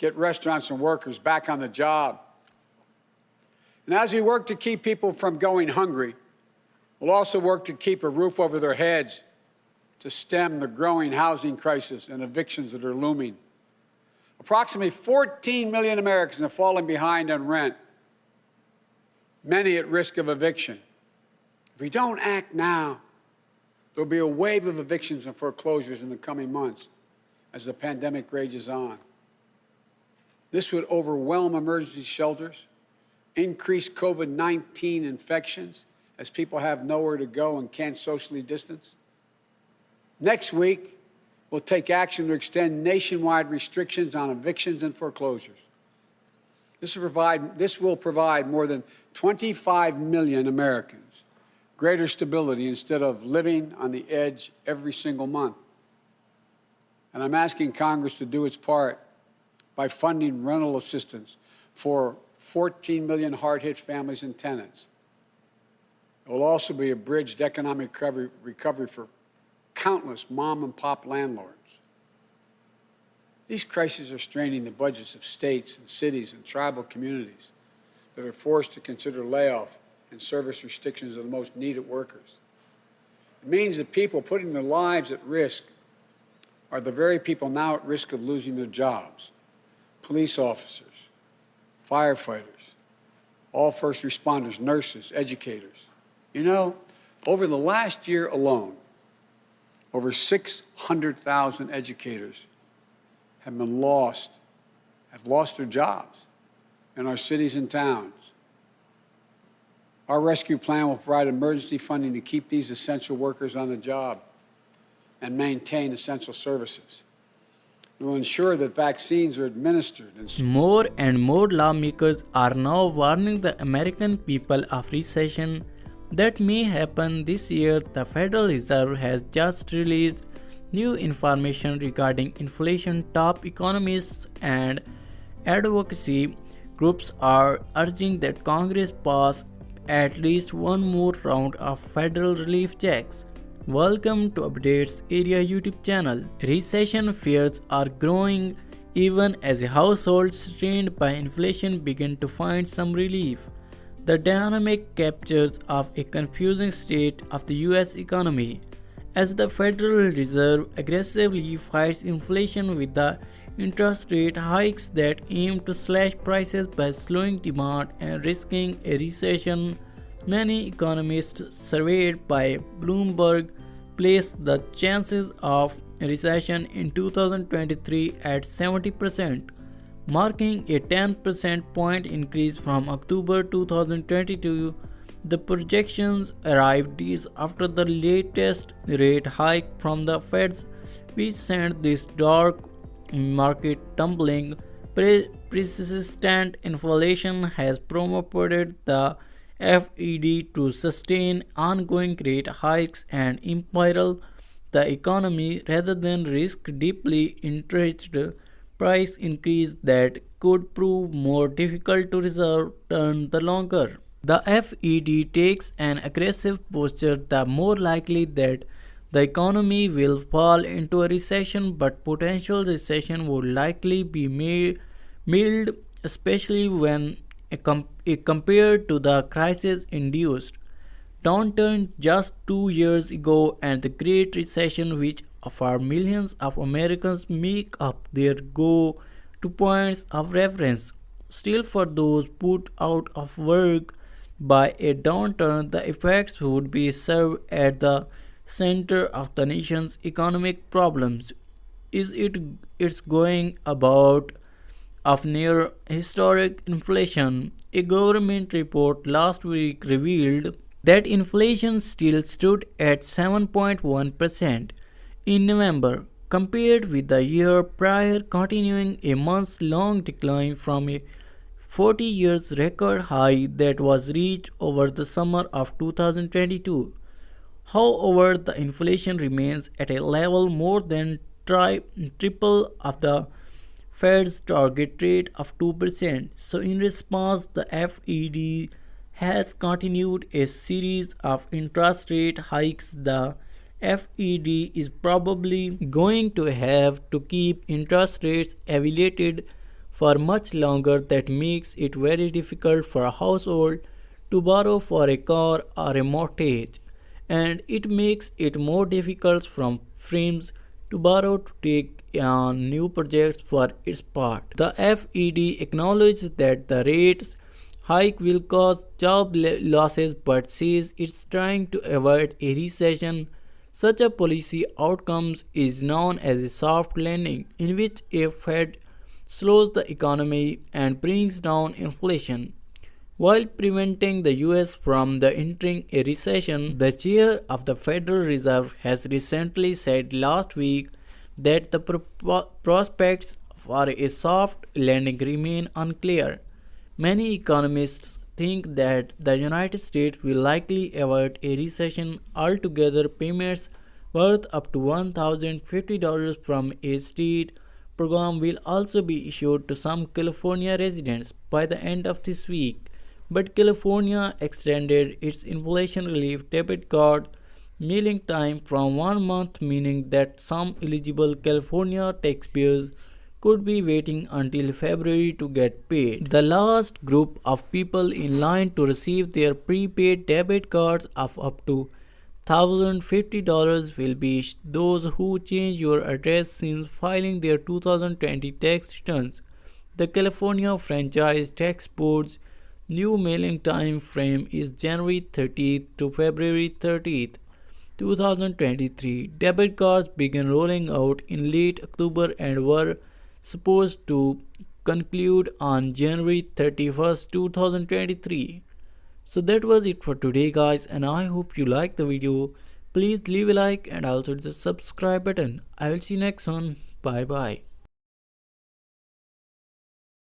get restaurants and workers back on the job. And as we work to keep people from going hungry, we'll also work to keep a roof over their heads to stem the growing housing crisis and evictions that are looming. Approximately 14 million Americans have fallen behind on rent, many at risk of eviction. If we don't act now, there'll be a wave of evictions and foreclosures in the coming months as the pandemic rages on. This would overwhelm emergency shelters, increase COVID-19 infections as people have nowhere to go and can't socially distance. Next week, we'll take action to extend nationwide restrictions on evictions and foreclosures. This will provide more than 25 million Americans greater stability instead of living on the edge every single month. And I'm asking Congress to do its part by funding rental assistance for 14 million hard-hit families and tenants. It will also be a bridge to economic recovery for countless mom-and-pop landlords. These crises are straining the budgets of states and cities and tribal communities that are forced to consider layoff and service restrictions of the most needed workers. It means that people putting their lives at risk are the very people now at risk of losing their jobs. Police officers, firefighters, all first responders, nurses, educators. You know, over the last year alone, over 600,000 educators have lost their jobs in our cities and towns. Our rescue plan will provide emergency funding to keep these essential workers on the job and maintain essential services. It will ensure that vaccines are administered. More and more lawmakers are now warning the American people of recession that may happen this year. The Federal Reserve has just released new information regarding inflation. Top economists and advocacy groups are urging that Congress pass at least one more round of federal relief checks. Welcome to Updates Area YouTube channel. Recession fears are growing even as households strained by inflation begin to find some relief. The dynamic captures of a confusing state of the US economy as the Federal Reserve aggressively fights inflation with the interest rate hikes that aim to slash prices by slowing demand and risking a recession. Many economists surveyed by Bloomberg place the chances of a recession in 2023 at 70%, marking a 10% point increase from October 2022. The projections arrived days after the latest rate hike from the Feds, which sent this dark market tumbling. Persistent inflation has prompted the Fed to sustain ongoing rate hikes and imperil the economy rather than risk deeply entrenched price increase that could prove more difficult to return the longer. The Fed takes an aggressive posture, the more likely that the economy will fall into a recession, but potential recession would likely be mild, especially when compared to the crisis-induced downturn just 2 years ago and the Great Recession, which for millions of Americans make up their go-to points of reference. Still, for those put out of work by a downturn, the effects would be served at the center of the nation's economic problems. It's going about of near historic inflation. A government report last week revealed that inflation still stood at 7.1% in November, compared with the year prior, continuing a months-long decline from a 40 years record high that was reached over the summer of 2022. However, the inflation remains at a level more than triple of the Fed's target rate of 2%. So in response, the Fed has continued a series of interest rate hikes. The Fed is probably going to have to keep interest rates elevated for much longer. That makes it very difficult for a household to borrow for a car or a mortgage, and it makes it more difficult for firms to borrow to take on new projects for its part. The Fed acknowledges that the rates hike will cause job losses but says it's trying to avoid a recession. Such a policy outcome is known as a soft landing, in which a Fed slows the economy and brings down inflation while preventing the US from entering a recession. The chair of the Federal Reserve has recently said last week that the prospects for a soft landing remain unclear. Many economists think that the United States will likely avoid a recession altogether. Payments worth up to $1,050 from a state program will also be issued to some California residents by the end of this week. But California extended its inflation relief debit card mailing time from 1 month, meaning that some eligible California taxpayers could be waiting until February to get paid. The last group of people in line to receive their prepaid debit cards of up to $1,050 will be those who change your address since filing their 2020 tax returns. The California Franchise Tax Board's new mailing time frame is January 30th to February 30th, 2023. Debit cards began rolling out in late October and were supposed to conclude on January 31st, 2023. So that was it for today, guys, and I hope you liked the video. Please leave a like and also the subscribe button. I will see you next one. Bye bye.